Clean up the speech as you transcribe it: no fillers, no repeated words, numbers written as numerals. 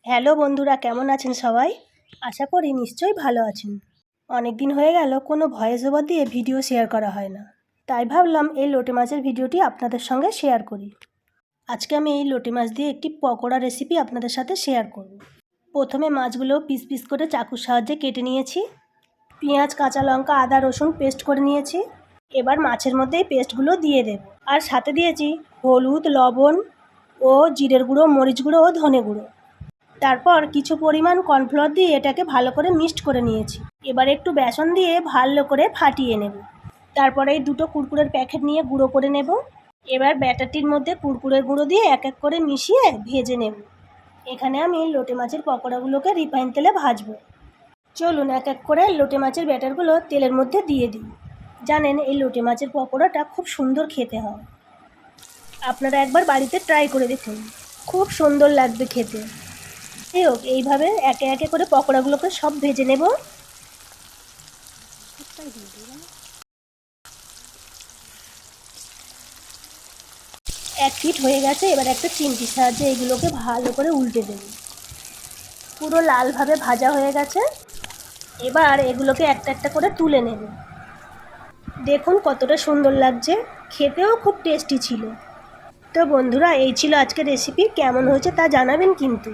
Hello বন্ধুরা, কেমন আছেন সবাই? আশা করি নিশ্চয়ই ভালো আছেন। অনেক দিন হয়ে গেল কোনো ভয়েস ওভার দিয়ে ভিডিও শেয়ার করা হয় না, তাই ভাবলাম এই লোটে মাছের ভিডিওটি আপনাদের সঙ্গে শেয়ার করি। আজকে আমি এই লোটে মাছ দিয়ে একটি পকোড়া রেসিপি আপনাদের সাথে শেয়ার করব। প্রথমে মাছগুলো পিস পিস করে চাকুর সাহায্যে কেটে নিয়েছি। পেঁয়াজ, কাঁচা লঙ্কা, আদা, রসুন পেস্ট করে নিয়েছি। এবার মাছের মধ্যে এই পেস্টগুলো দিয়ে দেব। আর সাথে দিয়েছি হলুদ, লবণ ও জিরের গুঁড়ো, মরিচ গুঁড়ো ও ধনে গুঁড়ো। তারপর কিছু পরিমাণ কর্নফ্লাওয়ার দিয়ে এটাকে ভালো করে মিক্সড করে নিয়েছি। এবার একটু বেসন দিয়ে ভালো করে ফাটিয়ে নেব। তারপরে এই দুটো কুরকুরের প্যাকেট নিয়ে গুঁড়ো করে নেব। এবার ব্যাটারটির মধ্যে কুরকুরের গুঁড়ো দিয়ে এক এক করে মিশিয়ে ভেজে নেব। এখানে আমি লোটে মাছের পকোড়াগুলোকে রিফাইন তেলে ভাজবো। চলুন এক এক করে লোটে মাছের ব্যাটারগুলো তেলের মধ্যে দিয়ে দিই। জানেন, এই লোটে মাছের পকোড়াটা খুব সুন্দর খেতে হয়। আপনারা একবার বাড়িতে ট্রাই করে দেখুন, খুব সুন্দর লাগবে খেতে। হোক, এইভাবে একে একে করে পকোড়াগুলোকে সব ভেজে নেব। এক পিঠ হয়ে গেছে, এবার একটা চিমটির সাহায্যে এগুলোকে ভালো করে উল্টে দেব। পুরো লালভাবে ভাজা হয়ে গেছে। এবার এগুলোকে একটা একটা করে তুলে নেব। দেখুন কতটা সুন্দর লাগছে, খেতেও খুব টেস্টি ছিল। তো বন্ধুরা, এই ছিল আজকের রেসিপি। কেমন হয়েছে তা জানাবেন কিন্তু।